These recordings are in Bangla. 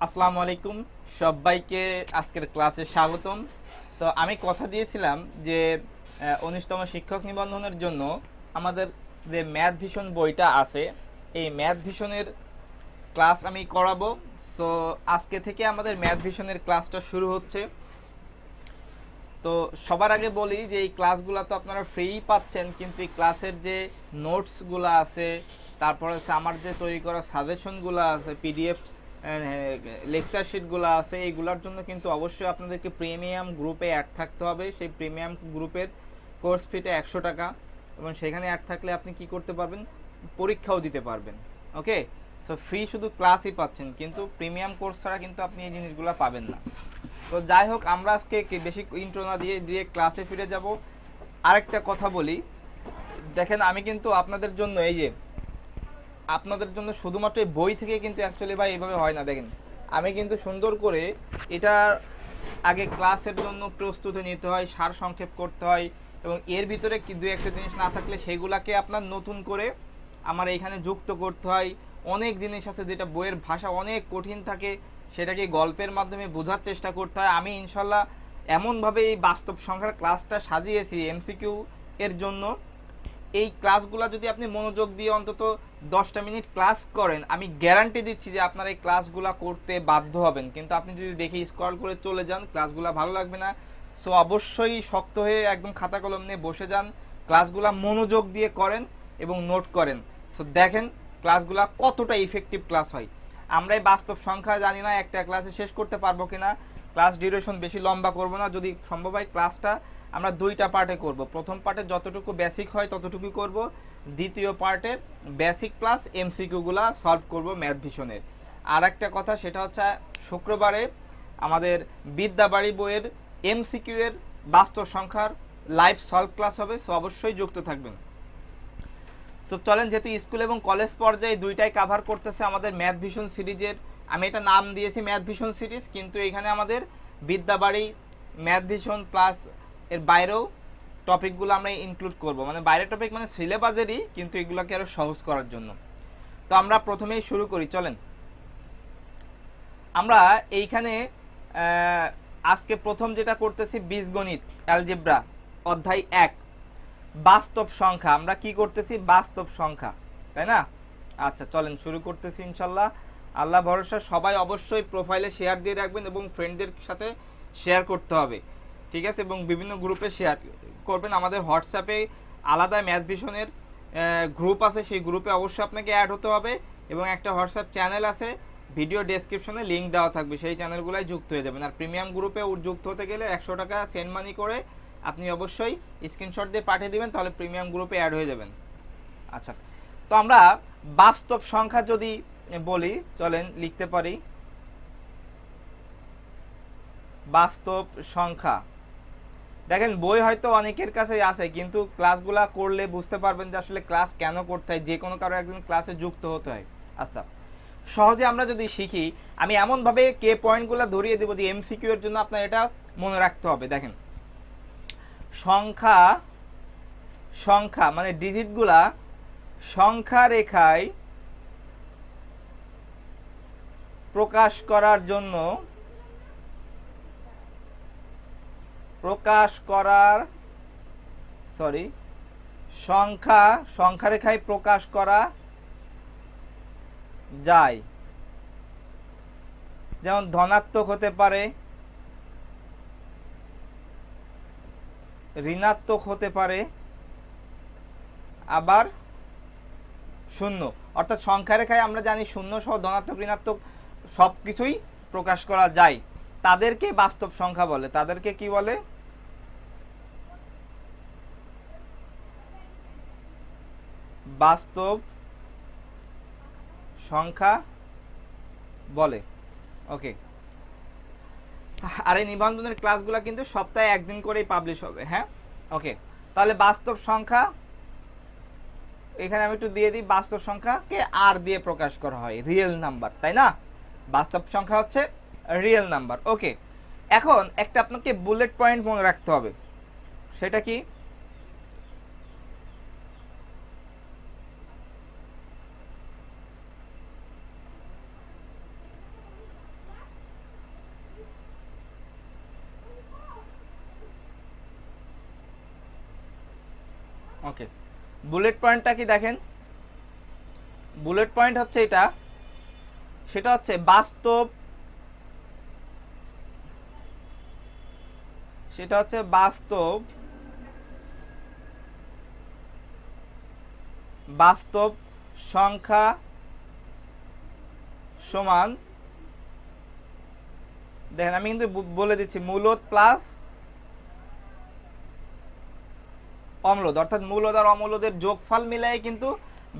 আসসালামু আলাইকুম, সবাইকে আজকের ক্লাসে স্বাগতম। তো আমি কথা দিয়েছিলাম যে 19তম শিক্ষক নিবন্ধনের জন্য আমাদের যে ম্যাথ ভিশন বইটা আছে, এই ম্যাথ ভিশনের ক্লাস আমি করাবো। সো আজকে থেকে আমাদের ম্যাথ ভিশনের ক্লাসটা শুরু হচ্ছে। তো সবার আগে বলি যে এই ক্লাসগুলো তো আপনারা ফ্রিই পাচ্ছেন, কিন্তু এই ক্লাসের যে নোটসগুলো আছে, তারপর হচ্ছে আমার যে তৈরি করা সাজেশনগুলো আছে, পিডিএফ লেকচার শিটগুলো আছে, এইগুলোর জন্য কিন্তু অবশ্যই আপনাদেরকে প্রিমিয়াম গ্রুপে অ্যাড থাকতে হবে। সেই প্রিমিয়াম গ্রুপের কোর্স ফিটা 100 টাকা, এবং সেখানে অ্যাড থাকলে আপনি কি করতে পারবেন, পরীক্ষাও দিতে পারবেন। ওকে, সো ফ্রি শুধু ক্লাসই পাচ্ছেন, কিন্তু প্রিমিয়াম কোর্স ছাড়া কিন্তু আপনি এই জিনিসগুলো পাবেন না। তো যাই হোক, আমরা আজকে বেশি ইন্ট্রো না দিয়ে দিয়ে ক্লাসে ফিরে যাব। আরেকটা কথা বলি, দেখেন আমি কিন্তু আপনাদের জন্য এই যে আপনাদের জন্য শুধুমাত্র এই বই থেকে কিন্তু অ্যাকচুয়ালি ভাই এইভাবে হয় না। দেখেন আমি কিন্তু সুন্দর করে এটার আগে ক্লাসের জন্য প্রস্তুতি নিতে হয়, সার সংক্ষেপ করতে হয়, এবং এর ভিতরে কি দু একটা জিনিস না থাকলে সেগুলাকে আপনার নতুন করে আমার এইখানে যুক্ত করতে হয়। অনেক জিনিস আছে যেটা বইয়ের ভাষা অনেক কঠিন থাকে, সেটাকে গল্পের মাধ্যমে বোঝার চেষ্টা করতে হয়। আমি ইনশাল্লাহ এমনভাবে এই বাস্তব সংখ্যার ক্লাসটা সাজিয়েছি এমসিকিউ এর জন্য। এই ক্লাসগুলো যদি আপনি মনোযোগ দিয়ে অন্তত 10টা মিনিট ক্লাস করেন, আমি গ্যারান্টি দিচ্ছি যে আপনার এই ক্লাসগুলো করতে বাধ্য হবেন। কিন্তু আপনি যদি দেখে স্ক্রল করে চলে যান, ক্লাসগুলো ভালো লাগবে না। সো অবশ্যই শক্ত হয়ে একদম খাতা কলম নিয়ে বসে যান, ক্লাসগুলো মনোযোগ দিয়ে করেন এবং নোট করেন। সো দেখেন ক্লাসগুলো কতটা ইফেক্টিভ ক্লাস হয়। আমরা এই বাস্তব সংখ্যা জানি না একটা ক্লাসে শেষ করতে পারবো কিনা, ক্লাস ডিউরেশন বেশি লম্বা করব না, যদি সম্ভব হয় ক্লাসটা আমরা দুইটা পার্টে করব। প্রথম পার্টে যতটুকু বেসিক হয় ততটুকুই করব, দ্বিতীয় পার্টে বেসিক প্লাস এমসিকিউগুলা সলভ করব ম্যাথ ভিশনের। আর একটা কথা, সেটা হচ্ছে শুক্রবারে আমাদের বিদ্যাবাড়ি বইয়ের এমসিকিউ এর বাস্তব সংখ্যার লাইভ সলভ ক্লাস হবে। সো অবশ্যই যুক্ত থাকবেন। তো চলেন, যেহেতু স্কুল এবং কলেজ পর্যায়ে দুইটাই কাভার করতেছে আমাদের ম্যাথ ভিশন সিরিজের, আমি এটা নাম দিয়েছি ম্যাথ ভিশন সিরিজ, কিন্তু এখানে আমাদের বিদ্যাবাড়ি ম্যাথ ভিশন প্লাস এর বাইরেও টপিকগুলো আমরা ইনক্লুড করব, মানে বাইরের টপিক মানে সিলেবাসেরই, কিন্তু এগুলোকে আরও সহজ করার জন্য। তো আমরা প্রথমেই শুরু করি, চলেন। আমরা এইখানে আজকে প্রথম যেটা করতেছি বীজগণিত অ্যালজেব্রা অধ্যায় 1 বাস্তব সংখ্যা। আমরা কি করতেছি, বাস্তব সংখ্যা, তাই না? আচ্ছা চলেন শুরু করতেছি ইনশাল্লাহ। আল্লাহ ভরসা। সবাই অবশ্যই প্রোফাইলে শেয়ার দিয়ে রাখবেন এবং ফ্রেন্ডদের সাথে শেয়ার করতে হবে, ঠিক আছে? এবং বিভিন্ন গ্রুপে শেয়ার করবেন। আমাদের হোয়াটসঅ্যাপে আলাদা ম্যাথ ভিশনের গ্রুপ আছে, সেই গ্রুপে অবশ্যই আপনাকে অ্যাড হতে হবে, এবং একটা হোয়াটসঅ্যাপ চ্যানেল আছে, ভিডিও ডেসক্রিপশনে লিঙ্ক দেওয়া থাকবে, সেই চ্যানেলগুলোয় যুক্ত হয়ে যাবেন। আর প্রিমিয়াম গ্রুপে যুক্ত হতে গেলে 100 টাকা সেন্ড মানি করে আপনি অবশ্যই স্ক্রিনশট দিয়ে পাঠিয়ে দিবেন, তাহলে প্রিমিয়াম গ্রুপে অ্যাড হয়ে যাবেন। আচ্ছা, তো আমরা বাস্তব সংখ্যা যদি বলি, চলেন লিখতে পারি বাস্তব সংখ্যা। দেখেন বই হয়তো অনেকের কাছে আছে, কিন্তু ক্লাসগুলা করলে বুঝতে পারবেন যে আসলে ক্লাস কেন করতে হয়, যে কোনো কারো একজন ক্লাসে যুক্ত হতে হয়। আচ্ছা, সহজে আমরা যদি শিখি, আমি এমনভাবে কে পয়েন্টগুলো ধরিয়ে দেবো যে এমসিকিউ এর জন্য আপনার এটা মনে রাখতে হবে। দেখেন সংখ্যা, সংখ্যা মানে ডিজিটগুলা সংখ্যা রেখায় প্রকাশ করার জন্য, প্রকাশ করার সরি সংখ্যা সংখ্যা রেখায় প্রকাশ করা যায়। যেমন ধনাত্মক হতে পারে, ঋণাত্মক হতে পারে, আবার শূন্য। অর্থাৎ সংখ্যা রেখায় আমরা জানি শূন্য সহ ধনাত্মক ঋণাত্মক সব কিছুই প্রকাশ করা যায়। তাদেরকে বাস্তব সংখ্যা বলে। তাদেরকে কি বলে? বাস্তব সংখ্যা বলে। ওকে, আর এই নিবন্ধনের ক্লাসগুলো কিন্তু সপ্তাহে একদিন করেই পাবলিশ হবে। হ্যাঁ, ওকে। তাহলে বাস্তব সংখ্যা, এখানে আমি একটু দিয়ে দিই, বাস্তব সংখ্যাকে আর দিয়ে প্রকাশ করা হয়, রিয়েল নাম্বার, তাই না? বাস্তব সংখ্যা হচ্ছে রিয়েল নাম্বার। ওকে, এখন একটা আপনাকে বুলেট পয়েন্ট মনে রাখতে হবে, সেটা কি? বুলেট পয়েন্টটা কি দেখেন, বুলেট পয়েন্ট হচ্ছে এটা, সেটা হচ্ছে বাস্তব, সেটা হচ্ছে বাস্তব, বাস্তব সংখ্যা সমান, দেখেন আমি কিন্তু বলে দিচ্ছি মূলদ প্লাস অম্লদ, অর্থাৎ মূলদ আর অম্লদের যোগফল মিলাই কিন্তু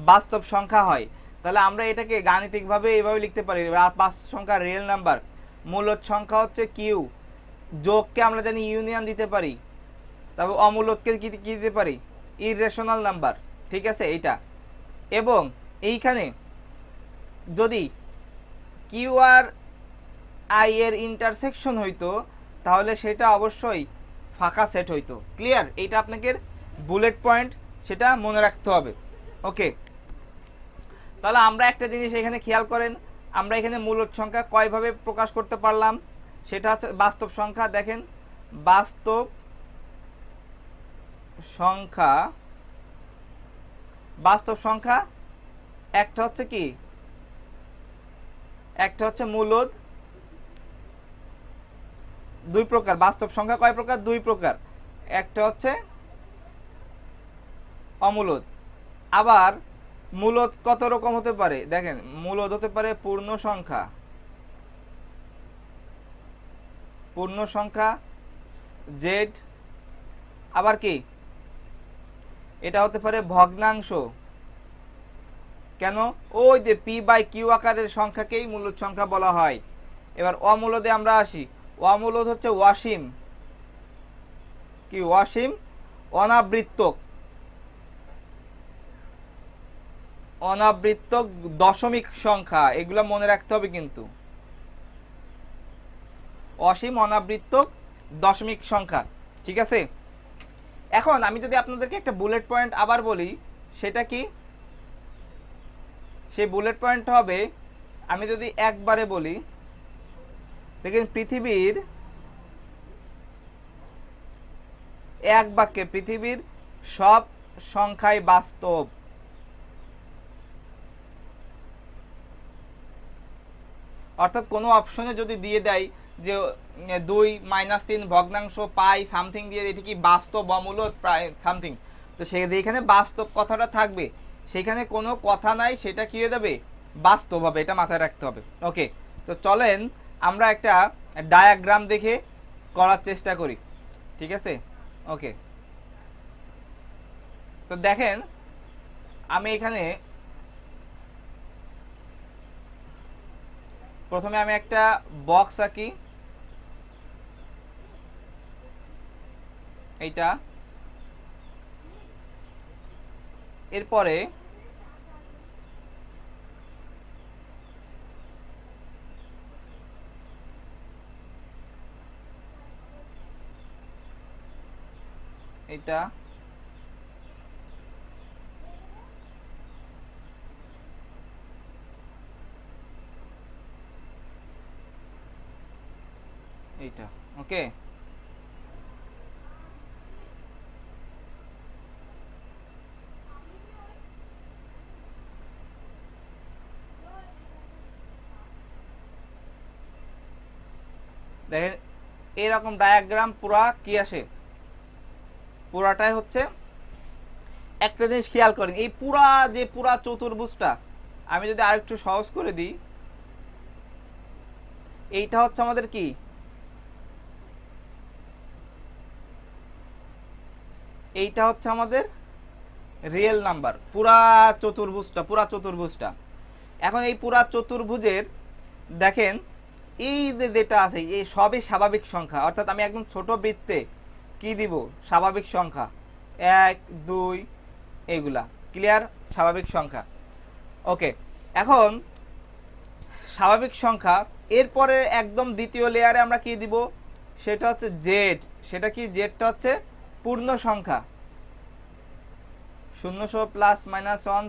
বাস্তব সংখ্যা হয়। তাহলে আমরা এটাকে গাণিতিকভাবে এইভাবে লিখতে পারি, বাস্তব সংখ্যা রিয়েল নাম্বার, মূলদ সংখ্যা হচ্ছে কিউ, যোগকে আমরা জানি ইউনিয়ন দিতে পারি, তারপর অমূলদকে কি দিতে পারি, ইররেশনাল নাম্বার, ঠিক আছে এইটা। এবং এইখানে যদি কিউ আর আই এর ইন্টারসেকশন হইতো তাহলে সেটা অবশ্যই ফাঁকা সেট হইতো। ক্লিয়ার? এইটা আপনাকে বুলেট পয়েন্ট, সেটা মনে রাখতে হবে। ওকে, তাহলে আমরা একটা জিনিস এখানে খেয়াল করেন, আমরা এখানে মূলদ সংখ্যা কয়ভাবে প্রকাশ করতে পারলাম, সেটা হচ্ছে বাস্তব সংখ্যা। দেখেন বাস্তব সংখ্যা, বাস্তব সংখ্যা একটা হচ্ছে কি, একটা হচ্ছে মূলদ, দুই প্রকার বাস্তব সংখ্যা, কয় প্রকার, দুই প্রকার, একটা হচ্ছে অমূলদ। আবার মূলদ কত রকম হতে পারে, দেখেন মূলদ হতে পারে পূর্ণ সংখ্যা, পূর্ণ সংখ্যা জেড, আবার কি এটা হতে পারে ভগ্নাংশ, কেন, ওই যে পি বাই কিউ আকারের সংখ্যাকেই মূলদ সংখ্যা বলা হয়। এবার অমূলদে আমরা আসি, অমূলদ হচ্ছে অসীম, কি অসীম, অনাবৃত্তক, অনাবৃত্তক দশমিক সংখ্যা, এগুলো মনে রাখতে হবে কিন্তু, অসীম অনাবৃত্তক দশমিক সংখ্যা, ঠিক আছে। এখন আমি যদি আপনাদেরকে একটা বুলেট পয়েন্ট আবার বলি, সেটা কি, সেই বুলেট পয়েন্ট হবে, আমি যদি একবারে বলি, দেখেন পৃথিবীর, এক বাক্যে পৃথিবীর সব সংখ্যাই বাস্তব, অর্থাৎ কোনো অপশনে যদি দিয়ে দেয় যে 2 - 3 ভগ্নাংশ পাই সামথিং দিয়ে, এটা কি বাস্তব অমূলদ প্রায় সামথিং, তো সেখানে বাস্তব কথাটা থাকবে, সেখানে কোনো কথা নাই, সেটা কি হয়ে যাবে, বাস্তব হবে, এটা মাথায় রাখতে হবে। ওকে, তো চলেন আমরা একটা ডায়াগ্রাম দেখে করার চেষ্টা করি, ঠিক আছে। ওকে, তো দেখেন আমি এখানে প্রথমে আমি একটা বক্স আঁকি, এইটা, এরপরে এটা, এইটা। ওকে, দেখেন এরকম ডায়াগ্রাম পুরা কি আসে, পুরাটাই হচ্ছে, একটা জিনিস খেয়াল করেন, এই পুরা চতুর্ভুজটা আমি যদি আরেকটু সহজ করে দিই, এইটা হচ্ছে আমাদের কি, এইটা হচ্ছে আমাদের রিয়েল নাম্বার, পুরা চতুর্ভুজটা। এখন এই পুরা চতুর্ভুজের দেখেন এই যে যেটা আছে, এই সবই স্বাভাবিক সংখ্যা, অর্থাৎ আমি একদম ছোট বৃত্তে কি দিব, স্বাভাবিক সংখ্যা, 1 2 এইগুলা ক্লিয়ার, স্বাভাবিক সংখ্যা। ওকে, এখন স্বাভাবিক সংখ্যা, এরপরে একদম দ্বিতীয় লেয়ারে আমরা কি দিব, সেটা হচ্ছে জেড, সেটা কি, জেডটা হচ্ছে পূর্ণ সংখ্যা, 0 +-1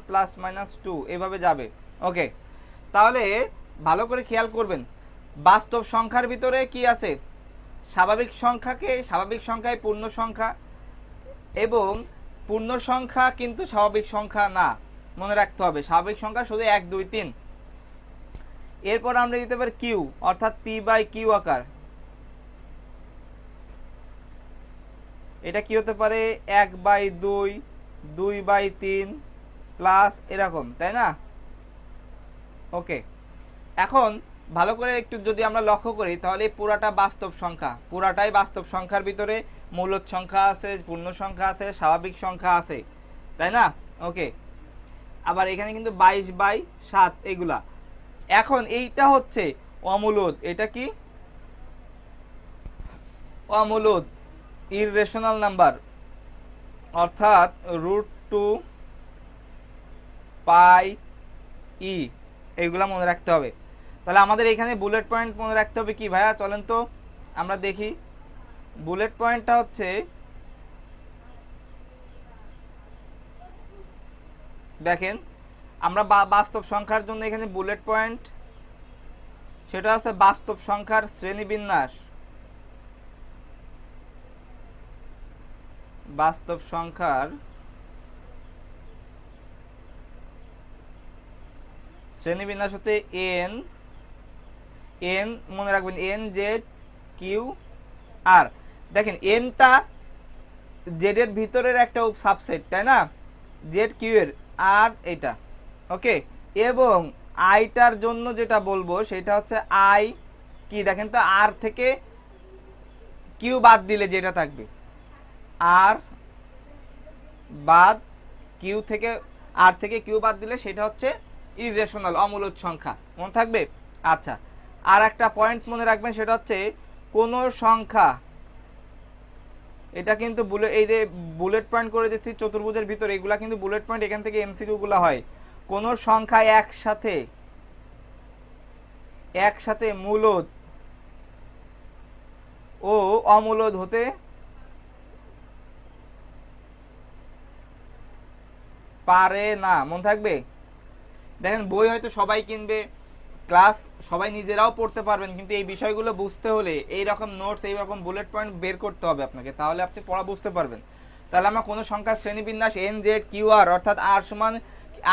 +-2 এভাবে যাবে। ওকে, তাহলে ভালো করে খেয়াল করবেন, বাস্তব সংখ্যার ভিতরে কি আছে, স্বাভাবিক সংখ্যায় পূর্ণ সংখ্যা, এবং পূর্ণ সংখ্যা কিন্তু স্বাভাবিক সংখ্যা না, মনে রাখতে হবে। স্বাভাবিক সংখ্যা শুধু 1 2 3। এরপর আমরা দিতে পারি কিউ, অর্থাৎ পি বাই কিউ আকার। এটা কি হতে পারে 1 বাই 2, 2 বাই 3 প্লাস এরকম, তাই না? ওকে, এখন ভালো করে একটু যদি আমরা লক্ষ্য করি তাহলে পুরাটা বাস্তব সংখ্যা, পুরাটাই বাস্তব সংখ্যার ভিতরে মূলদ সংখ্যা আছে, পূর্ণ সংখ্যা আছে, স্বাভাবিক সংখ্যা আছে, তাই না? ওকে, আবার এখানে কিন্তু 22 বাই 7 এগুলা। এখন এইটা হচ্ছে অমূলদ। এটা কি অমূলদ, ইররেশনাল নাম্বার, অর্থাৎ √2 পাই ই, এইগুলা মনে রাখতে হবে। তাহলে আমাদের এখানে বুলেট পয়েন্ট মনে রাখতে হবে কি ভাইয়া? চলেন তো আমরা দেখি। বুলেট পয়েন্টটা হচ্ছে, দেখেন আমরা বাস্তব সংখ্যার জন্য এখানে বুলেট পয়েন্ট, সেটা হচ্ছে বাস্তব সংখ্যার শ্রেণীবিন্যাস। বাস্তব সংখ্যার শ্রেণীবিন্যাস হচ্ছে এন, এন মনে রাখবেন, এন জেড কিউ আর। দেখেন এনটা জেড এর ভিতরের একটা সাবসেট, তাই না? জেড কিউ এর, আর এটা ওকে। এবং আইটার জন্য যেটা বলবো সেটা হচ্ছে আই কি, দেখেন তো আর থেকে কিউ বাদ দিলে যেটা থাকবে, আর বাদ কিউ থেকে, আর থেকে কিউ বাদ দিলে সেটা হচ্ছে ইররেশনাল, অমূলদ সংখ্যা, মনে থাকবে? আচ্ছা, আর একটা পয়েন্ট মনে রাখবেন, সেটা হচ্ছে কোন সংখ্যা, এটা কিন্তু এই যে বুলেট পয়েন্ট করে দিচ্ছি চতুর্ভুজের ভিতরে, এগুলা কিন্তু বুলেট পয়েন্ট, এখান থেকে এমসিকিউ গুলো হয়। কোন সংখ্যা একসাথে মূলদ ও অমূলদ হতে পারে না, মনে থাকবে? দেখেন বই হয়তো সবাই কিনবে, ক্লাস সবাই নিজেরাও পড়তে পারবেন, কিন্তু এই বিষয়গুলো বুঝতে হলে এই রকম নোটস, এই রকম বুলেট পয়েন্ট বের করতে হবে আপনাকে, তাহলে আপনি পড়া বুঝতে পারবেন। তাহলে আমরা কোনো সংখ্যার শ্রেণীবিন্যাস এন জেড কিউ আর, অর্থাৎ আর সমান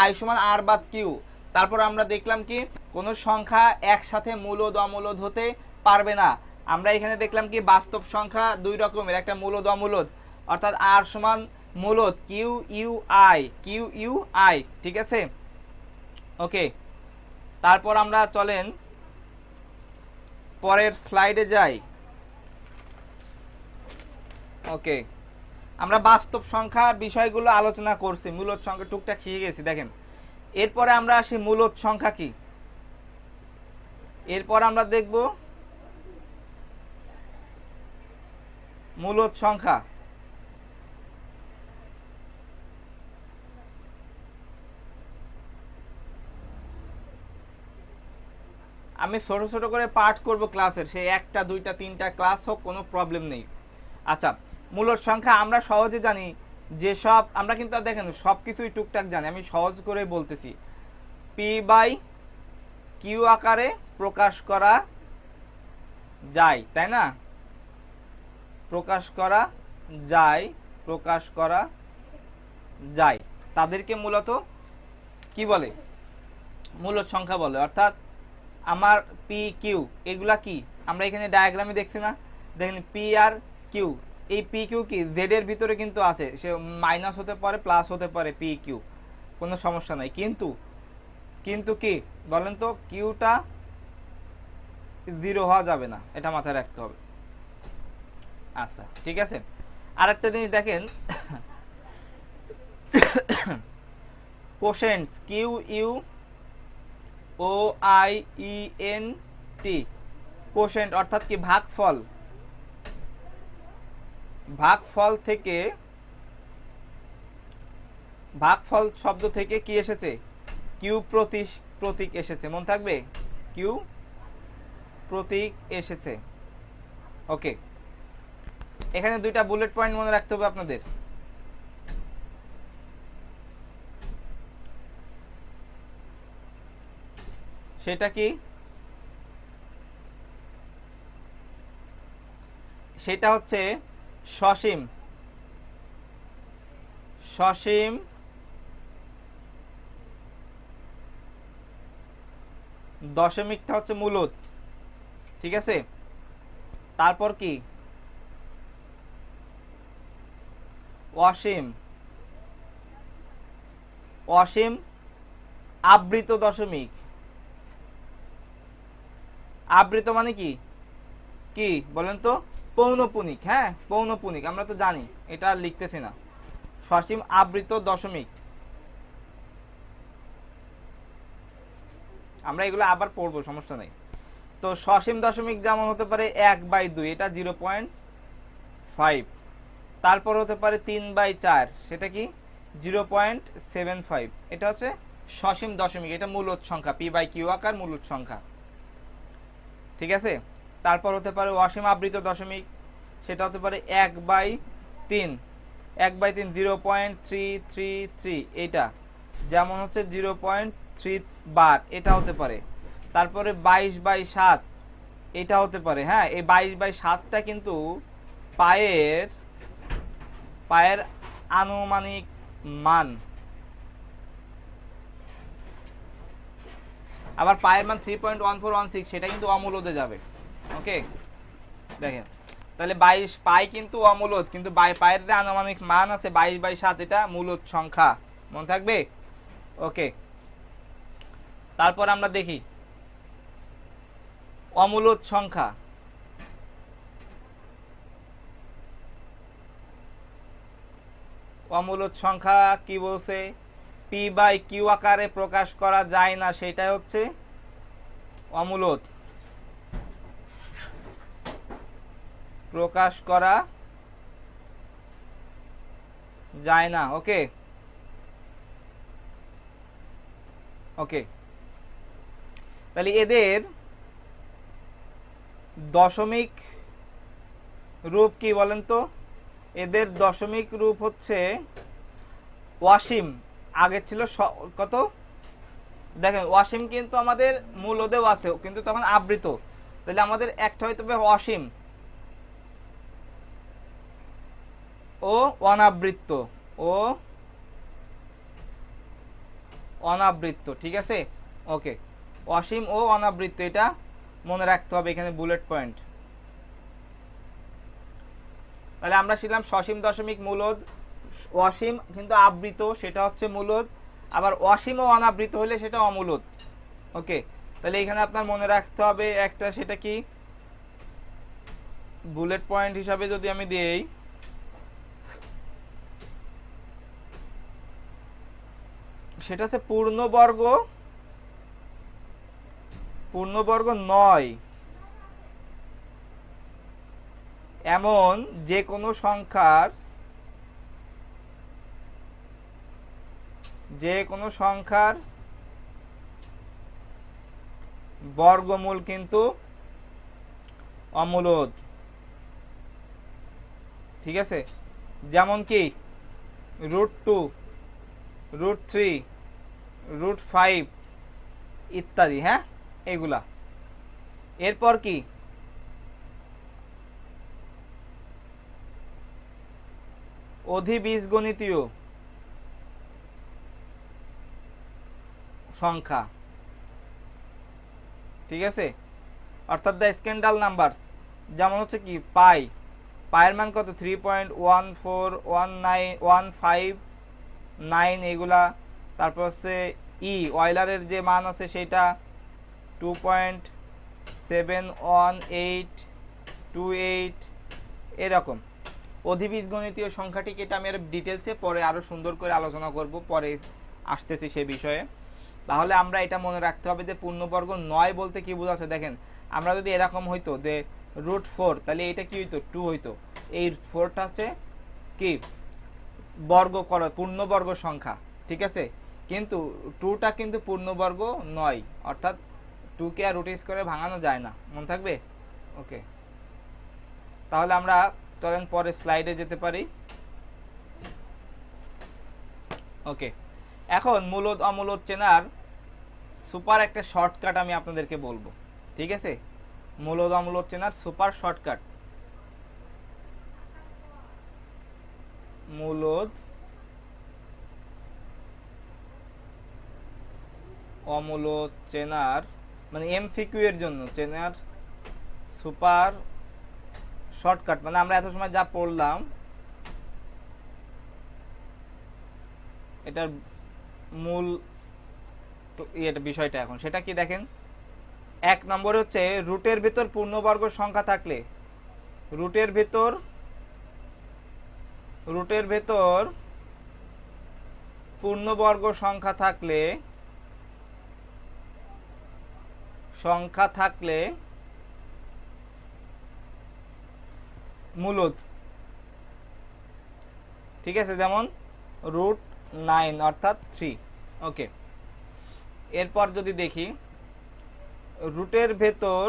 আই সমান আর বাদ কিউ। তারপর আমরা দেখলাম কি, কোন সংখ্যা একসাথে মূলদ অমূলদ হতে পারবে না। আমরা এখানে দেখলাম কি, বাস্তব সংখ্যা দুই রকমের, একটা মূলদ অমূলদ, অর্থাৎ আর সমান মূলদ Q U I, Q U I, ঠিক আছে? ওকে, তারপর আমরা চলেন পরের স্লাইডে যাই। ওকে, আমরা বাস্তব সংখ্যার বিষয়গুলো আলোচনা করছি, মূলদ সংখ্যা টুকটাক শিখে গেছি। দেখেন এরপরে আমরা আসি মূলদ সংখ্যা কি। এরপর আমরা দেখব মূলদ সংখ্যা। আমি ছোট ছোট করে পার্ট করব ক্লাসের, সেই 1টা 2টা 3টা ক্লাস হোক, কোনো প্রবলেম নেই। আচ্ছা, মূলদ সংখ্যা আমরা সহজে জানি, যেসব আমরা কিন্তু দেখেন সব কিছুই টুকটাক জানি, আমি সহজ করে বলতেছি। পি বাই কিউ আকারে প্রকাশ করা যায়, তাই না? প্রকাশ করা যায়, তাদেরকে মূলত কি বলে? মূলদ সংখ্যা বলে। অর্থাৎ আমার পি কিউ এগুলা কি, আমরা এখানে ডায়াগ্রামে দেখছি না, দেখেন পি আর কিউ, এই পি কিউ কি জেড এর ভিতরে কিন্তু আছে, সে মাইনাস হতে পারে প্লাস হতে পারে, পি কিউ কোনো সমস্যা নাই। কিন্তু কি বলেন তো, কিউটা 0 হওয়া যাবে না, এটা মাথায় রাখতে হবে। আচ্ছা ঠিক আছে, আরেকটা জিনিস দেখেন, quotients Q U O I E N T, quotient অর্থাৎ কি ভাগফল, থেকে, ভাগফল শব্দ থেকে কি এসেছে? কিউ প্রতীক এসেছে, মনে থাকবে? কিউ প্রতীক এসেছে। ওকে, এখানে দুইটা বুলেট পয়েন্ট মনে রাখতে হবে আপনাদের। সেটা কি? সেটা হচ্ছে সসীম সসীম দশমিকটা হচ্ছে মূলদ, ঠিক আছে। তারপর কি অসীম, অসীম আবৃত দশমিক। আবৃত মানে কি কি বলেন তো? পৌনপুনিক। হ্যাঁ, পৌনপুনিক আমরা তো জানি, এটা আর লিখতেছি না। সসীম আবৃত দশমিক, আমরা এগুলো আবার পড়বো, সমস্যা নেই। তো সসীম দশমিক যেমন হতে পারে 1/2, এটা 0.5। তারপর হতে পারে 3/4, সেটা কি 0.75। এটা হচ্ছে সসীম দশমিক, এটা মূলদ সংখ্যা, p/q আকার মূলদ সংখ্যা, ঠিক আছে। তারপর হতে পারে অসীম আবৃত দশমিক, সেটা হতে পারে 1/3, 1/3 0.333, এটা যেমন হচ্ছে 0.3 বার, এটা হতে পারে। তারপরে 22/7, এটা হতে পারে। হ্যাঁ, এই 22/7টা কিন্তু পায়ের পায়ের আনুমানিক মান। আবার পায়ের মান 3.1416, সেটা কিন্তু অমূলদে যাবে। ওকে, দেখেন তাহলে 22 পাই কিন্তু অমূলদ, কিন্তু পায়ের যে আনুমানিক মান আছে 22/7, এটা মূলদ সংখ্যা, মনে থাকবে। ওকে, তারপর আমরা দেখি অমূলদ সংখ্যা। অমূলদ সংখ্যা কি বলছে? p/q আকারে প্রকাশ করা যায় না, সেটাই হচ্ছে অমূলদ, প্রকাশ করা যায় না। ওকে ওকে, তাহলে এদের দশমিক রূপ কি বলেন তো? এদের দশমিক রূপ হচ্ছে অসীম। আগে ছিল কত? দেখেন অসীম কিন্তু আমাদের মূলদেও আছে, কিন্তু তখন আবৃত। তাহলে আমাদের একটা হইতে হবে অসীম ও অনাবৃত্ত, ও অনাবৃত্ত, ঠিক আছে। ওকে, অসীম ও অনাবৃত্ত, এটা মনে রাখতে হবে, এখানে বুলেট পয়েন্ট। তাহলে আমরা শিখলাম সসীম দশমিক মূলদ, অসীম কিন্তু আবৃত সেটা হচ্ছে মূলদ, আবার অসীম ও অনাবৃত হলে সেটা অমূলদ। ওকে, তাহলে এখানে আপনার মনে রাখতে হবে একটা, সেটা কি বুলেট পয়েন্ট হিসাবে যদি আমি দিই, সেটা হচ্ছে পূর্ণবর্গ নয় এমন যে কোনো সংখ্যার বর্গমূল কিন্তু অমূলদ, ঠিক আছে। যেমন কি √2, √3, √5 ইত্যাদি। হ্যাঁ, এগুলা। এরপর কি অধিবীজগণিতীয় সংখ্যা, ঠিক আছে, অর্থাৎ দ্য স্ক্যান্ডাল নাম্বারস। যেমন হচ্ছে কি পায়ের মান কত? 3.1419159, এগুলা। তারপর হচ্ছে অয়লারের যে মান আছে সেটা 2.71828, এরকম। অধিবীজগণিতীয় সংখ্যাটিকে, এটা আমি আর ডিটেলসে পরে আরো সুন্দর করে আলোচনা করব, পরে আসতেছি সে বিষয়ে। তাহলে আমরা এটা মনে রাখতে হবে যে পূর্ণবর্গ নয় বলতে কি বোঝাচ্ছে। দেখেন আমরা যদি এরকম হইতো যে √4, তাহলে এটা কি হইতো? 2 হইতো। এই 4টা হচ্ছে কি পূর্ণবর্গ সংখ্যা, ঠিক আছে। কিন্তু 2টা কিন্তু পূর্ণবর্গ নয়, অর্থাৎ 2কে আর √s করে ভাঙানো যায় না, মনে থাকবে। ওকে, তাহলে আমরা চলেন পরে স্লাইডে যেতে পারি। ওকে, এখন মূলদ অমূলদ চেনার সুপার একটা শর্টকাট আমি আপনাদেরকে বলবো, ঠিক আছে। মূলদ অমূলদ চেনার সুপার শর্টকাট, মূলদ অমূলত চেনার মানে এমসিকিউ এর জন্য চেনার সুপার শর্টকাট, মানে আমরা এত সময় যা পড়লাম এটার মূল এটা বিষয়টা এখন সেটা কি দেখেন। 1 নম্বরে হচ্ছে রুটের ভিতর পূর্ণবর্গ সংখ্যা থাকলে, রুটের ভেতর পূর্ণবর্গ সংখ্যা থাকলে মূলত, ঠিক আছে, যেমন √9 অর্থাৎ 3। ওকে, এরপর যদি দেখি রুটের ভেতর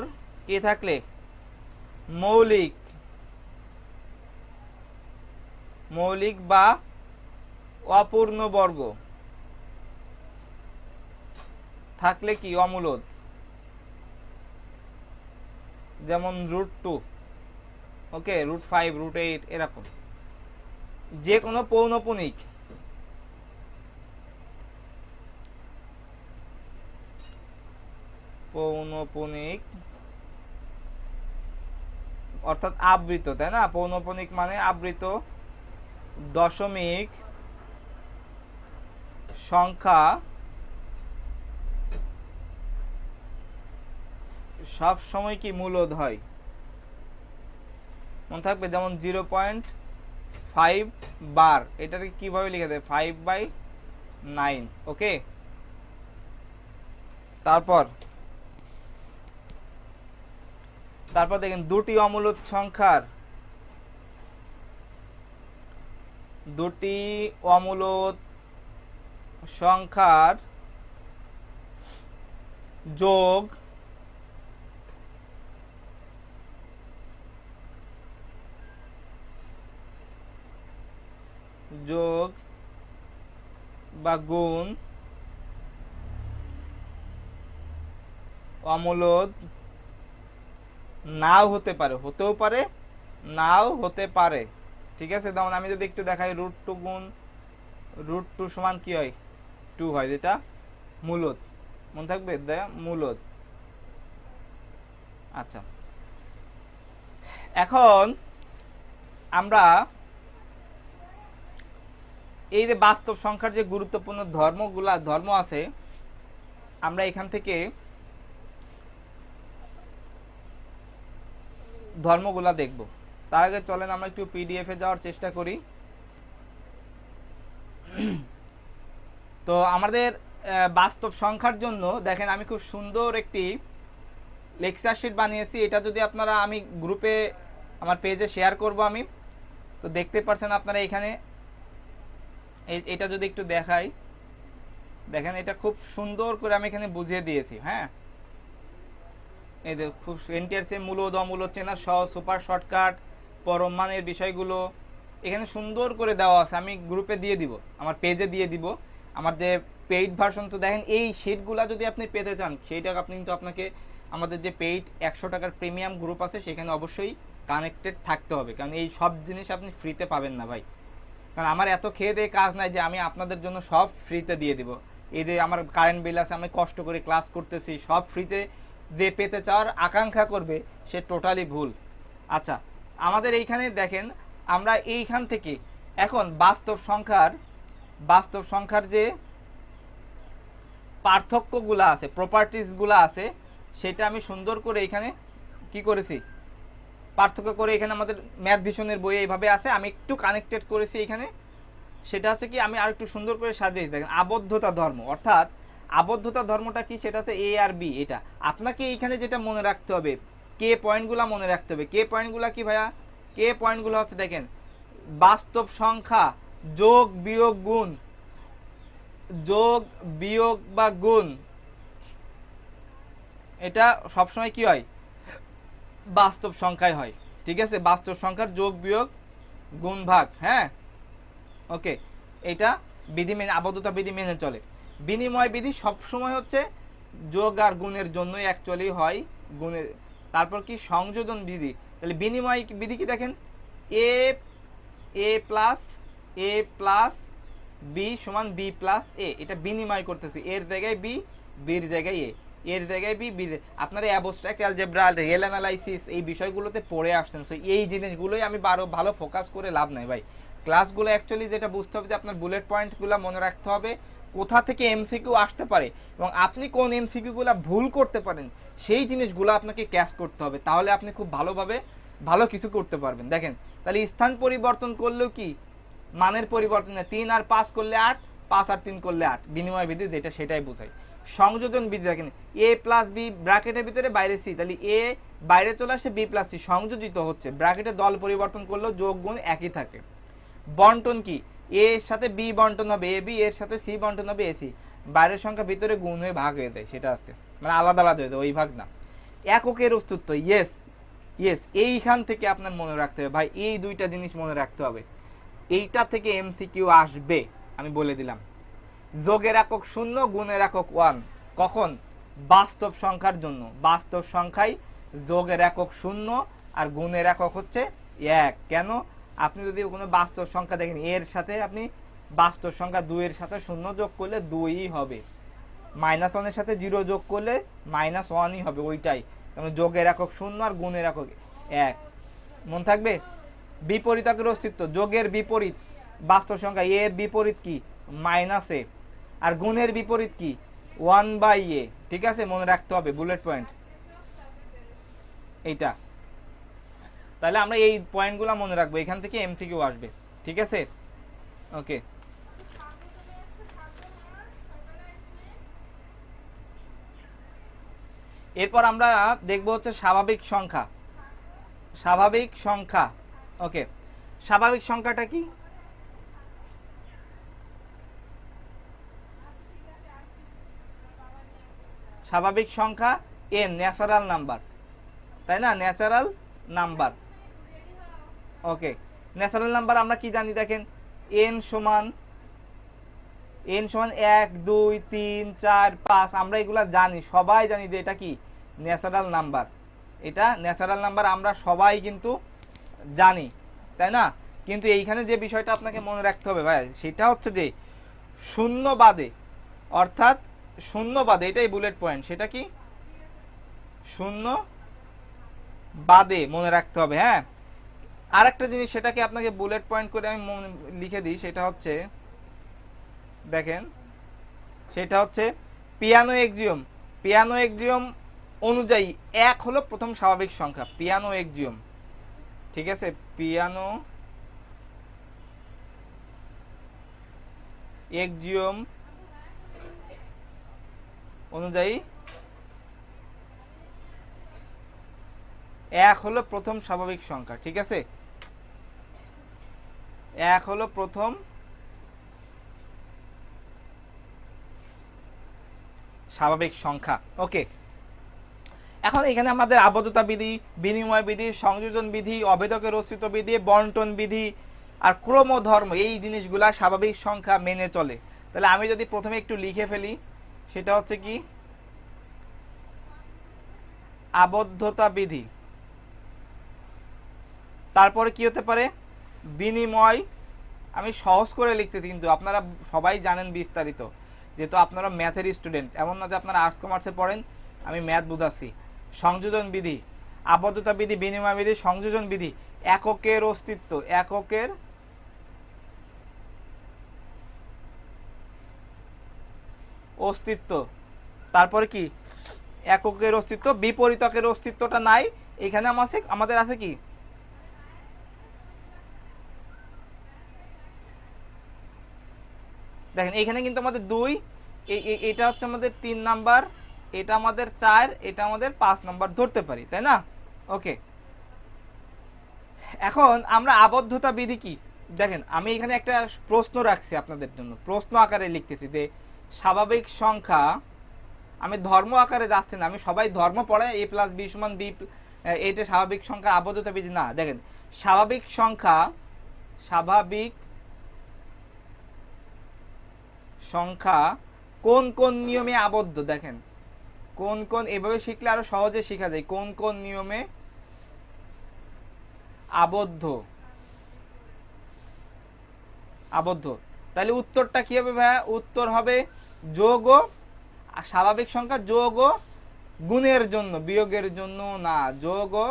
কি থাকলে মৌলিক বা অপূর্ণ বর্গ থাকলে কি অমূলত, যেমন √2, ওকে, √5, √8 এরকম। যে কোনো পৌনঃপুনিক অর্থাৎ আবৃত, তাই না, পৌনঃপুনিক মানে আবৃত দশমিক সংখ্যা সব সময় কি মূলদ হয়, মনে থাকবে, যেমন 0.5 বার, এটাকে কিভাবে লিখে দেয় 5/9। ওকে, তারপর দেখেন দুটি অমূলত সংখ্যার যোগ বা গুণ অমূলত নাও হতে পারে, হতেও পারে নাও হতে পারে, ঠিক আছে। যেমন আমি যদি একটু দেখাই √2 গুণ √2 সমান কি হয় 2 হয়, যেটা মূলত, মনে থাকবে মূলত। আচ্ছা, এখন আমরা এই যে বাস্তব সংখ্যার যে গুরুত্বপূর্ণ ধর্ম আছে, আমরা এখান থেকে ধর্মগুলা দেখব। তার আগে চলেন আমরা একটু পিডিএফ এ যাওয়ার চেষ্টা করি। তো আমাদের বাস্তব সংখ্যার জন্য দেখেন আমি খুব সুন্দর একটি লেকচার শিট বানিয়েছি। এটা যদি আপনারা, আমি গ্রুপে আমার পেজে শেয়ার করব আমি, তো দেখতে পাচ্ছেন আপনারা এখানে। এটা যদি একটু দেখাই, দেখেন এটা খুব সুন্দর করে আমি এখানে বুঝিয়ে দিয়েছি। হ্যাঁ, এই যে খুব এনটিআরসি মূলদ অমূলদ চেনার সুপার শর্টকাট, পরম মানের বিষয়গুলো এখানে সুন্দর করে দেওয়া আছে। আমি গ্রুপে দিয়ে দিব, আমার পেজে দিয়ে দিব। আমার যে পেইড ভার্সন, তো দেখেন এই শিটগুলা যদি আপনি পেতে চান, সেইটা আপনি কিন্তু আপনাকে আমাদের যে পেইড 100 টাকার প্রিমিয়াম গ্রুপ আছে সেখানে অবশ্যই কানেক্টেড থাকতে হবে, কারণ এই সব জিনিস আপনি ফ্রিতে পাবেন না ভাই। কারণ আমার এত খেয়ে দিয়ে কাজ নাই যে আমি আপনাদের জন্য সব ফ্রিতে দিয়ে দিব। এই যে আমার কারেন্ট বিল আছে, আমি কষ্ট করে ক্লাস করতেছি, সব ফ্রিতে যে পেতে চাওয়ার আকাঙ্ক্ষা করবে সে টোটালি ভুল। আচ্ছা, আমাদের এইখানে দেখেন আমরা এইখান থেকে এখন বাস্তব সংখ্যার যে পার্থক্যগুলো আছে, প্রপার্টিসগুলো আছে, সেটা আমি সুন্দর করে এখানে কি করেছি, পার্থক্য করে এখানে আমাদের ম্যাথ ভিশনের বইয়ে এইভাবে আছে, আমি একটু কানেক্টেড করেছি এখানে। সেটা হচ্ছে কি, আমি আর একটু সুন্দর করে সাজিয়ে দেখেন আবদ্ধতা ধর্ম, অর্থাৎ আবদ্ধতা ধর্মটা কি, সেটা হচ্ছে এ আর বি। এটা আপনাকে এইখানে যেটা মনে রাখতে হবে, কে পয়েন্টগুলো মনে রাখতে হবে। কে পয়েন্টগুলো কি ভাইয়া, কে পয়েন্টগুলো হচ্ছে দেখেন বাস্তব সংখ্যা যোগ বিয়োগ বা গুণ, এটা সবসময় কি হয়, বাস্তব সংখ্যায় হয়, ঠিক আছে, বাস্তব সংখ্যার যোগ বিয়োগ গুণ ভাগ। হ্যাঁ, ওকে, এটা বিধি মেনে, আবদ্ধতা বিধি মেনে চলে। বিনিময় বিধি সবসময় হচ্ছে যোগ আর গুণের জন্যই অ্যাকচুয়ালি হয়, গুণের। তারপর কি সংযোজন বিধি, তাহলে বিনিময় বিধি কি দেখেন, এ প্লাস বি সমান বি প্লাস এ, এটা বিনিময় করতেছি, এর জায়গায় বি, বির জায়গায় এ, এর জায়গায় বি, বির, আপনার অ্যাবস্ট্রাক্ট অ্যালজেব্রা, রিয়েল অ্যানালাইসিস এই বিষয়গুলোতে পড়ে আসছেন। সো এই জিনিসগুলোই আমি ভালো ফোকাস করে লাভ নাই ভাই। ক্লাসগুলো অ্যাকচুয়ালি যেটা বুঝতে হবে যে আপনার বুলেট পয়েন্টগুলো মনে রাখতে হবে, কোথা থেকে এমসিকিউ আসতে পারে এবং আপনি কোন এমসিকিউগুলো ভুল করতে পারেন সেই জিনিসগুলো আপনাকে ক্যাচ করতে হবে, তাহলে আপনি খুব ভালোভাবে ভালো কিছু করতে পারবেন। দেখেন তাহলে স্থান পরিবর্তন করলেও কি মানের পরিবর্তন, 3 আর 5 করলে 8, 5 আর 3 করলে 8, বিনিময় বিধি যেটা সেটাই বোঝায়। সংযোজন বিধি দেখেন এ প্লাস বি ব্র্যাকেটের ভিতরে বাইরে সি, তাহলে এ বাইরে চলে আসে, বি প্লাস সি সংযোজিত হচ্ছে, ব্র্যাকেটের দল পরিবর্তন করলেও যোগ গুণ একই থাকে। বন্টন কি, এ এর সাথে বি বন্টন হবে এ বি, এর সাথে সি বন্টন হবে এ সি, বাইরের সংখ্যা ভিতরে গুণ হয়ে ভাগ হয়ে যায়, সেটা আছে মানে আলাদা আলাদা হয়ে যায়, ওই ভাগ না। এককের অস্তিত্ব, ইয়েস ইয়েস, এইখান থেকে আপনার মনে রাখতে হবে ভাই, এই দুইটা জিনিস মনে রাখতে হবে, এইটা থেকে এমসিকিউ আসবে আমি বলে দিলাম। যোগের একক 0, গুণের একক 1, কখন? বাস্তব সংখ্যার জন্য, বাস্তব সংখ্যায় যোগের একক 0 আর গুণের একক হচ্ছে 1। কেন? আপনি যদি কোনো বাস্তব সংখ্যা দেখেন, এর সাথে আপনি বাস্তব সংখ্যা 2 এর সাথে 0 যোগ করলে 2ই হবে, -1 এর সাথে 0 যোগ করলে -1ই হবে, ওইটাই। কারণ যোগের একক 0 আর গুণের একক 1, মন থাকবে। বিপরীতকের অস্তিত্ব, যোগের বিপরীত বাস্তব সংখ্যা, এর বিপরীত কি? -a, আর গুণের বিপরীত কি? 1/a, ঠিক আছে, মনে রাখতে হবে বুলেট পয়েন্ট এইটা। তাহলে আমরা এই পয়েন্টগুলো মনে রাখবো, এখান থেকে এমসিকিউ আসবে, ঠিক আছে, ওকে। এরপর আমরা দেখব হচ্ছে স্বাভাবিক সংখ্যা। স্বাভাবিক সংখ্যা, ওকে, স্বাভাবিক সংখ্যাটা কি? স্বাভাবিক সংখ্যা এন, ন্যাচারাল নাম্বার, তাই না, ন্যাচারাল নাম্বার, ওকে। ন্যাচারাল নাম্বার আমরা কি জানি দেখেন, এন সমান 1, 2, 3, 4, 5, আমরা এগুলা জানি, সবাই জানি যে এটা কি ন্যাচারাল নাম্বার, এটা ন্যাচারাল নাম্বার আমরা সবাই কিন্তু জানি, তাই না। কিন্তু এইখানে যে বিষয়টা আপনাকে মনে রাখতে হবে ভাই, সেটা হচ্ছে যে শূন্য বাদে, অর্থাৎ শূন্য বাদে, এটাই বুলেট পয়েন্ট, সেটা কি শূন্য বাদে মনে রাখতে হবে। হ্যাঁ, আর একটা জিনিস সেটাকে আপনাকে বুলেট পয়েন্ট করে আমি লিখে দিই, সেটা হচ্ছে দেখেন, সেটা হচ্ছে পিয়ানো এক্সিওম। পিয়ানো এক্সিওম অনুযায়ী 1 হলো প্রথম স্বাভাবিক সংখ্যা, পিয়ানো এক্সিওম, ঠিক আছে, পিয়ানো এক্সিওম অনুযায়ী 1 হলো প্রথম স্বাভাবিক সংখ্যা, ঠিক আছে, 1 হলো প্রথম স্বাভাবিক সংখ্যা, ওকে। এখন এখানে আমাদের আবদ্ধতা বিধি, বিনিময় বিধি, সংযোজন বিধি, অভেদকের অস্তিত্ব বিধি, বন্টন বিধি আর ক্রমধর্ম, এই জিনিসগুলা স্বাভাবিক সংখ্যা মেনে চলে। তাহলে আমি যদি প্রথমে একটু লিখে ফেলি, সেটা হচ্ছে কি আবদ্ধতা বিধি, তারপরে কি হতে পারে বিনিময়, আমি সহজ করে লিখতেছি কিন্তু আপনারা সবাই জানেন বিস্তারিত, যেহেতু আপনারা ম্যাথের স্টুডেন্ট, এমন না যে আপনারা আর্টস কমার্সে পড়েন, আমি ম্যাথ বুঝাচ্ছি। সংযোজন বিধি, আবদ্ধতা বিধি, বিনিময় বিধি, সংযোজন বিধি, এককের অস্তিত্ব, এককের অস্তিত্ব, তারপরে কি এককের অস্তিত্ব, বিপরীতকের অস্তিত্বটা নাই এখানে আমাদের আছে কি দেখেন, এখানে কিন্তু আমাদের 2, এটা হচ্ছে আমাদের 3 নাম্বার, এটা আমাদের 4, এটা আমাদের 5 নাম্বার ধরতে পারি, তাই না, ওকে। এখন আমরা আবদ্ধতা বিধি কি দেখেন, আমি এখানে একটা প্রশ্ন রাখছি আপনাদের জন্য, প্রশ্ন আকারে লিখতেছি যে স্বাভাবিক সংখ্যা, আমি ধর্ম আকারে যাচ্ছি না, আমি সবাই ধর্ম পড়ায় a + b = b, এটা স্বাভাবিক সংখ্যা আবদ্ধতা বিধি না। দেখেন স্বাভাবিক সংখ্যা, স্বাভাবিক সংখ্যা কোন কোন নিয়মে আবদ্ধ, দেখেন কোন কোন, এভাবে শিখলে আরো সহজে শেখা যায়, কোন কোন নিয়মে আবদ্ধ, আবদ্ধ। তাহলে উত্তরটা কি হবে ভাইয়া, উত্তর হবে যোগ ও আর স্বাভাবিক সংখ্যা যোগ ও গুণের জন্য, বিয়োগের জন্য না, যোগ ও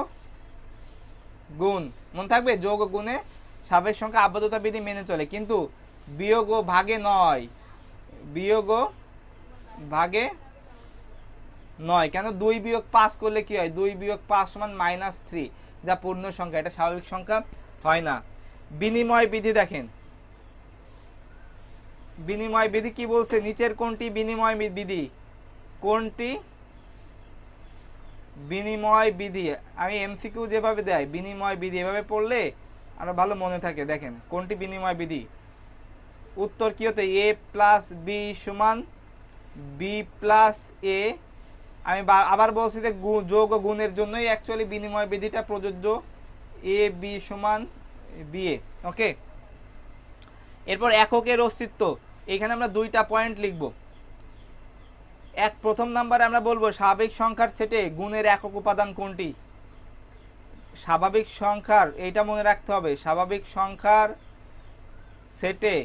গুণ। মনে থাকবে, যোগ ও গুণে স্বাভাবিক সংখ্যা আবদ্ধতা বিধি মেনে চলে, কিন্তু বিয়োগ ও ভাগে নয়, বিয়োগ ও ভাগে নয়। কেন? 2 বিয়োগ 5 করলে কি হয়? 2 বিয়োগ 5 সমান -3, যা পূর্ণ সংখ্যা, এটা স্বাভাবিক সংখ্যা হয় না। বিনিময় বিধি দেখেন, বিনিময় বিধি কি বলছে? নিচের কোনটি বিনিময় বিধি? কোনটি বিনিময় বিধি? আমি এমসিকিউ যেভাবে দেয় বিনিময় বিধি এভাবে পড়লে আরো ভালো মনে থাকে। দেখেন কোনটি বিনিময় বিধি। উত্তর কি হতে? a প্লাস বি সমান বি প্লাস এ। আমি আবার বলছি যে যোগ ও গুণের জন্যই অ্যাকচুয়ালি বিনিময় বিধিটা প্রযোজ্য। এ বি সমান বি এ। ওকে, এরপর এককের অস্তিত্ব। এখানে আমরা 2টা পয়েন্ট লিখব। প্রথম নাম্বারে আমরা বলবো স্বাভাবিক সংখ্যার সেটে গুণের একক উপাদান কোনটি? স্বাভাবিক সংখ্যার, এইটা মনে রাখতে হবে, স্বাভাবিক সংখ্যার সেটে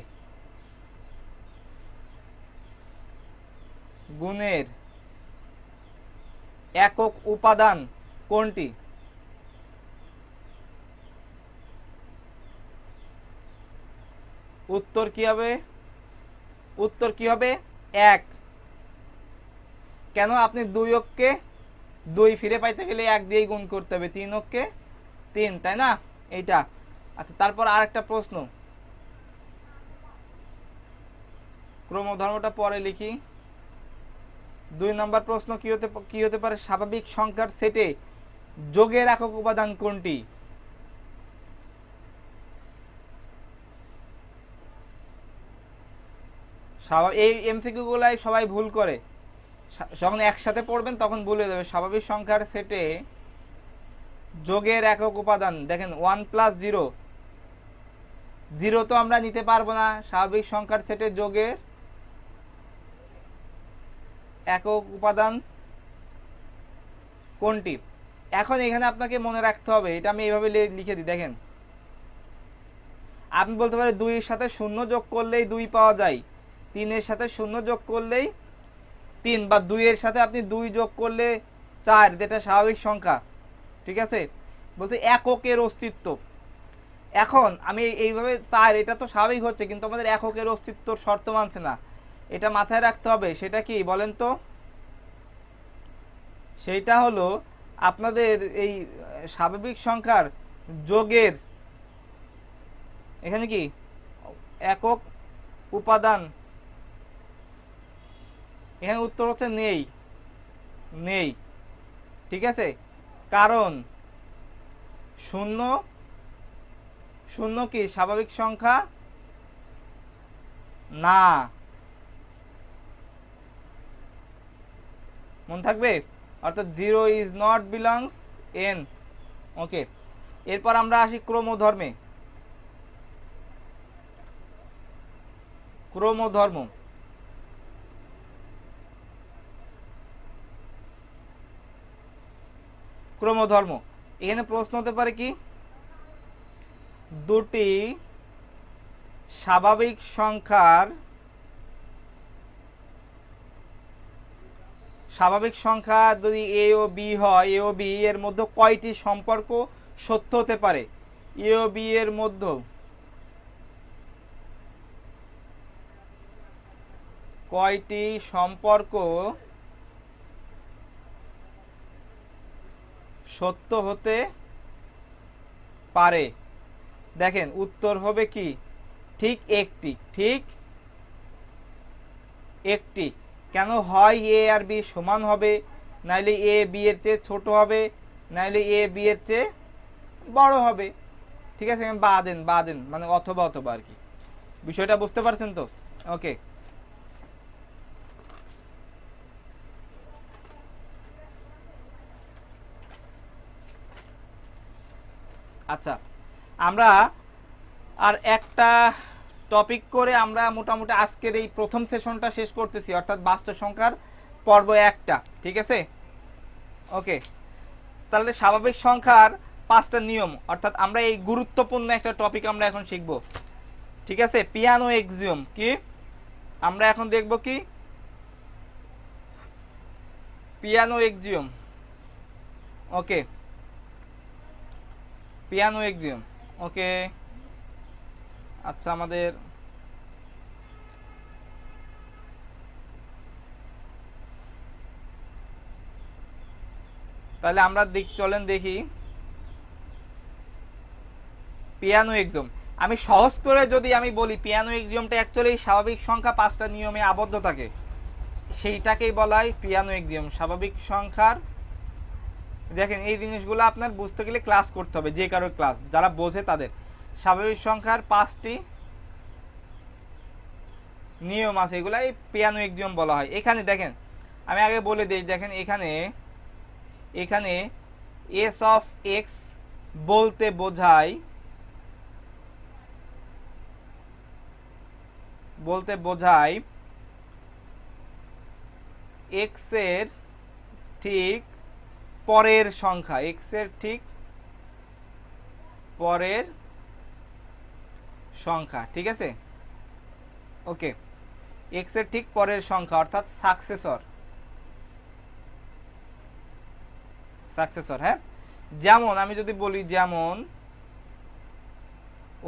গুণের একক উপাদান কোনটি? উত্তর কি হবে? উত্তর কি হবে? 1। কেন? আপনি 2 অক্ষকে 2 ফিরে পাইতে গেলে 1 দিয়েই গুণ করতে হবে, 3 অক্ষকে 3, তাই না? এইটা। আচ্ছা, তারপর আরেকটা প্রশ্ন, ক্রমধর্মটা পরে লিখি। 2 নম্বর প্রশ্ন কি হতে পারে? স্বাভাবিক সংখ্যার সেটে যোগের একক উপাদান কোনটি? এই এমসিকিউ গুলাই সবাই ভুল করে, যখন একসাথে পড়বেন তখন ভুল হয়ে যাবে। স্বাভাবিক সংখ্যার সেটে যোগের একক উপাদান দেখেন 1 প্লাস 0। 0 তো আমরা নিতে পারবো না। স্বাভাবিক সংখ্যার সেটে যোগের একক উপাদান কোনটি? এখন এখানে আপনাকে মনে রাখতে হবে, এটা আমি এইভাবে লিখে দিই। দেখেন, আপনি বলতে পারেন 2 এর সাথে 0 যোগ করলেই 2 পাওয়া যায়, 3 এর সাথে 0 যোগ করলেই 3, বা 2 এর সাথে আপনি 2 যোগ করলে 4, যেটা স্বাভাবিক সংখ্যা। ঠিক আছে, বলতে এককের অস্তিত্ব। এখন আমি এইভাবে 4, এটা তো স্বাভাবিক হচ্ছে, কিন্তু আমাদের এককের অস্তিত্বর শর্ত মানছে না, এটা মাথায় রাখতে হবে। সেটা কি বলেন তো? সেইটা হলো আপনাদের এই স্বাভাবিক সংখ্যার যোগের এখানে কি একক উপাদান, এখানে উত্তর হচ্ছে নেই, নেই। ঠিক আছে, কারণ 0 কি স্বাভাবিক সংখ্যা না, মনে থাকবে, অর্থাৎ 0 ইজ নট বিলংস এন। ওকে, এরপর আমরা আসি ক্রমধর্মে। ক্রমধর্ম, ক্রমধর্ম এখানে প্রশ্ন হতে পারে কি? দুটি স্বাভাবিক সংখ্যার স্বাভাবিক সংখ্যা যদি এ ও বি হয়, এ ও বি এর মধ্যে কয়টি সম্পর্ক সত্য হতে পারে? এ ও বি এর মধ্যে কয়টি সম্পর্ক সত্য হতে পারে? দেখেন উত্তর হবে কি? ঠিক একটি, ঠিক একটি। কেন? হয় এ আর বি সমান হবে, নাইলে এ বি এর চেয়ে ছোট হবে, নাইলে এ বি এর চেয়ে বড় হবে। ঠিক আছে, বা দেন মানে অথবা অথবা আর কি। বিষয়টা বুঝতে পারছেন তো? ওকে, আচ্ছা, আমরা আর একটা টপিক করে আমরা মোটামুটি আজকের এই প্রথম সেশনটা শেষ করতেছি, অর্থাৎ বাস্তব সংখ্যার পর্ব 1টা। ঠিক আছে, ওকে। তাহলে স্বাভাবিক সংখ্যার 5টা নিয়ম, অর্থাৎ আমরা এই গুরুত্বপূর্ণ একটা টপিক আমরা এখন শিখব। ঠিক আছে, পিয়ানো এক্সিওম কি আমরা এখন দেখব? কি পিয়ানো এক্সিওম। ওকে, পিয়ানো এক্সিওম। ওকে, আচ্ছা আমাদের তাহলে আমরা চলেন দেখি পিয়ানো এক্সিওম। আমি সহজ করে যদি আমি বলি, পিয়ানো এক্সিওমটা অ্যাকচুয়ালি স্বাভাবিক সংখ্যা 5টা নিয়মে আবদ্ধ থাকে, সেইটাকেই বলা হয় পিয়ানো এক্সিওম। স্বাভাবিক সংখ্যার, দেখেন এই জিনিসগুলো আপনার বুঝতে গেলে ক্লাস করতে হবে, যে কারো ক্লাস যারা বোঝে তাদের। স্বাভাবিক সংখ্যার 5টি নিয়ম আছে, এগুলাই পিয়ানো এক্সিওম বলা হয়। এখানে দেখেন আমি আগে বলে দিই, দেখেন এখানে এখানে এস অফ এক্স বলতে বোঝায় এক্স এর ঠিক পরের সংখ্যা, এক্স এর ঠিক পরের সংখ্যা, ঠিক আছে। ওকে, এক্স এর ঠিক পরের সংখ্যা অর্থাৎ সাকসেসর। হ্যাঁ, যেমন আমি যদি বলি, যেমন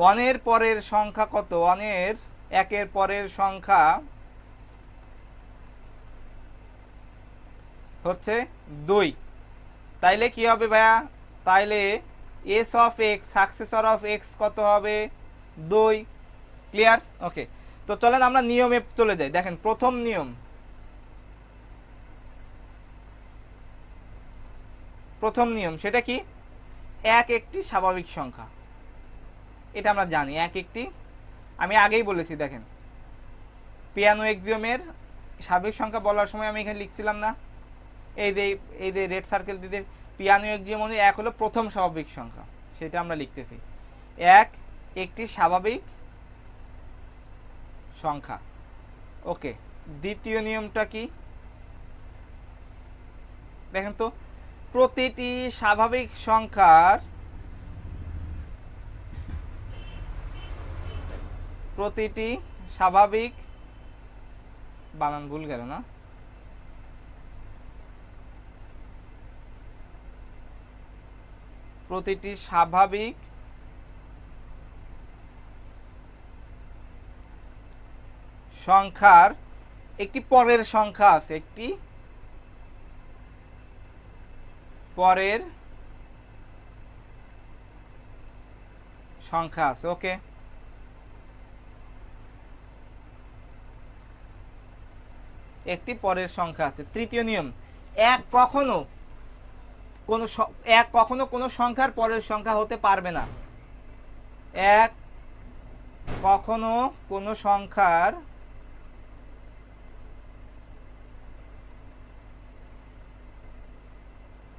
1 এর পরের সংখ্যা কত, 1 এর 1 এর পরের সংখ্যা হচ্ছে 2, তাইলে কি হবে ভাইয়া, তাইলে S of x successor of x কত হবে, 2। ক্লিয়ার? ওকে, তো চলেন আমরা নিয়মে চলে যাই। দেখেন প্রথম নিয়ম সেটা কি, এক একটি স্বাভাবিক সংখ্যা। এটা আমরা জানি, এক একটি, আমি আগেই বলেছি। দেখেন পিয়ানো এক্সিওমের স্বাভাবিক সংখ্যা বলার সময় আমি এখানে লিখছিলাম না, এই যে রেড সার্কেল দিয়ে, পিয়ানো এক্সিওম অনুযায়ী এক হলো প্রথম স্বাভাবিক সংখ্যা, সেটা আমরা লিখতেছি, এক একটি স্বাভাবিক সংখ্যা। ওকে, দ্বিতীয় নিয়মটা কি, দেখেন তো, প্রতিটি স্বাভাবিক সংখ্যার বানান ভুল গেল না, প্রতিটি স্বাভাবিক সংখ্যার একটি পরের সংখ্যা আছে, একটি পরের সংখ্যা আছে। ওকে, একটি পরের সংখ্যা আছে। তৃতীয় নিয়ম, এক কখনো কোনো সংখ্যার পরের সংখ্যা হতে পারবে না। এক কখনো কোনো সংখ্যার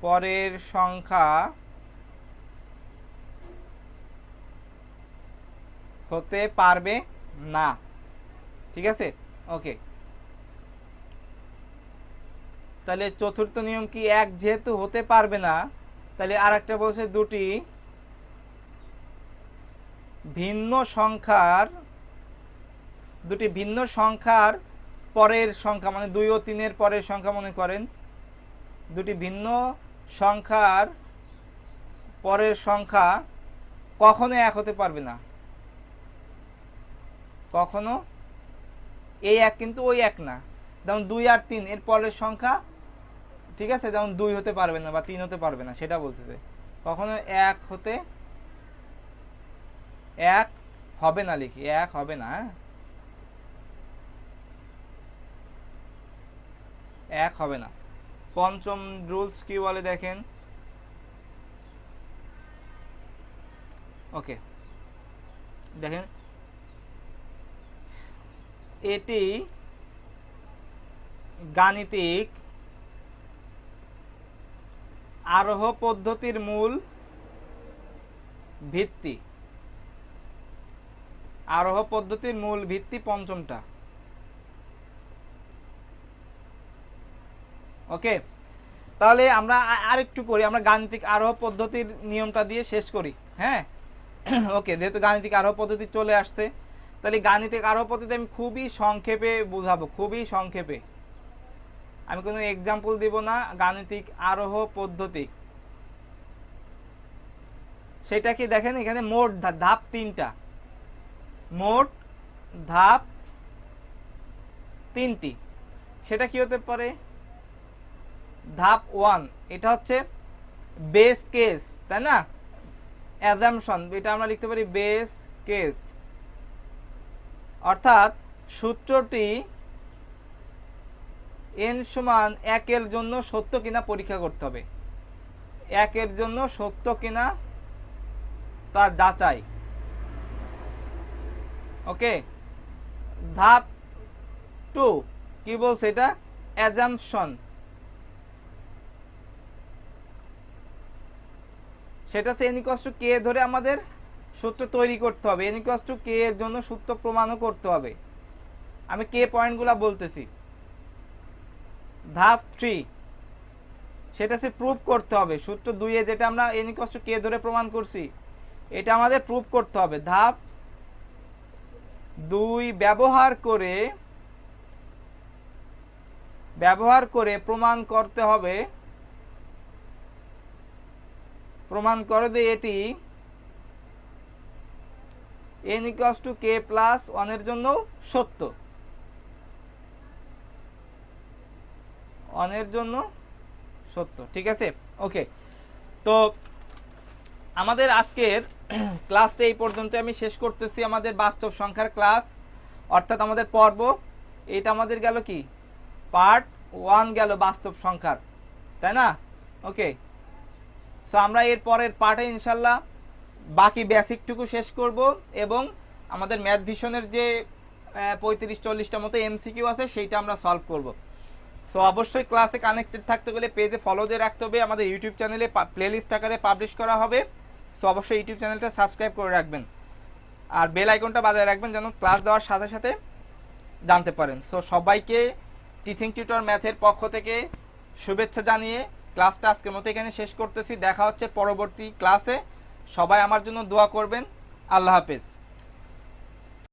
পরের সংখ্যা হতে পারবে না, ঠিক আছে। ওকে, তাহলে চতুর্থ নিয়ম কি, এক যেহেতু হতে পারবে না, তাহলে আর একটা বলছে দুটি ভিন্ন সংখ্যার পরের সংখ্যা, মানে 2 ও 3 এর পরের সংখ্যা, মনে করেন দুটি ভিন্ন সংখ্যার পরের সংখ্যা কখনো এক হতে পারবে না, কখনো এই এক কিন্তু ওই এক না। যেমন 2 আর 3 এর পরের সংখ্যা, ঠিক আছে, যেমন 2 হতে পারবে না বা 3 হতে পারবে না, সেটা বলছে যে কখনো এক হবে না, লিখি এক হবে না, এক হবে না। পঞ্চম রুলস কি বলে দেখেন, ওকে দেখেন, এটি গাণিতিক আরোহ পদ্ধতির মূল ভিত্তি, আরোহ পদ্ধতির মূল ভিত্তি পঞ্চমটা। ওকে, তাহলে আমরা আরেকটু করি, আমরা গাণিতিক আরোহ পদ্ধতির নিয়মটা দিয়ে শেষ করি। হ্যাঁ, ওকে, যেহেতু গাণিতিক আরোহ পদ্ধতি চলে আসছে, তাহলে গাণিতিক আরোহ পদ্ধতি আমি খুবই সংক্ষেপে বুঝাবো, খুবই সংক্ষেপে। আমি কোনো এক্সাম্পল দিব না। গাণিতিক আরোহ পদ্ধতি, সেটা কি দেখেন এখানে মোট ধাপ 3টা, মোট ধাপ 3টি। সেটা কি হতে পারে? ধাপ 1 এটা হচ্ছে বেস কেস, তাই না? অ্যাজাম্পশন, এটা আমরা লিখতে পারি বেস কেস, অর্থাৎ সূত্রটি n সমান 1 এর জন্য সত্য কিনা পরীক্ষা করতে হবে। 1 এর জন্য সত্য কিনা তা যাচাই। ওকে, ধাপ 2 কি বলছে? এটা অ্যাজাম্পশন, সেটা হচ্ছে n = k ধরে আমাদের সূত্র তৈরি করতে হবে। n = k এর জন্য সূত্র প্রমাণও করতে হবে। আমি k পয়েন্টগুলো বলতেছি। ধাপ 3 সেটা হচ্ছে প্রুফ করতে হবে। সূত্র 2 এ যেটা আমরা n = k ধরে প্রমাণ করছি, এটা আমাদের প্রুফ করতে হবে। ধাপ 2 ব্যবহার করে প্রমাণ করতে হবে, প্রমাণ করে যে এটি n = k + 1 এর জন্য সত্য, 1 এর জন্য সত্য। ঠিক আছে, ওকে। তো আমাদের আজকের ক্লাসটা এই পর্যন্ত আমি শেষ করতেছি। আমাদের বাস্তব সংখ্যার ক্লাস, অর্থাৎ আমাদের পর্ব, এটা আমাদের গেল কি পার্ট 1 গেল বাস্তব সংখ্যার, তাই না? ওকে, সো আমরা এর পরের পার্টে ইনশাল্লাহ বাকি বেসিকটুকু শেষ করব এবং আমাদের ম্যাথ ভিশনের যে 35-40টা মতো এমসিকিউ আছে সেইটা আমরা সলভ করব। সো অবশ্যই ক্লাসে কানেক্টেড থাকতে গেলে পেজে ফলো দিয়ে রাখতে হবে। আমাদের ইউটিউব চ্যানেলে প্লেলিস্ট আকারে পাবলিশ করা হবে। সো অবশ্যই ইউটিউব চ্যানেলটা সাবস্ক্রাইব করে রাখবেন আর বেল আইকনটা বাজায় রাখবেন যেন ক্লাস দেওয়ার সাথে সাথে জানতে পারেন। সো সবাইকে টিচিং টিউটর ম্যাথের পক্ষ থেকে শুভেচ্ছা জানিয়ে ক্লাসটা আজকের মতো এখানে শেষ করতেছি। দেখা হচ্ছে পরবর্তী ক্লাসে। সবাই আমার জন্য দোয়া করবেন। আল্লাহ হাফেজ।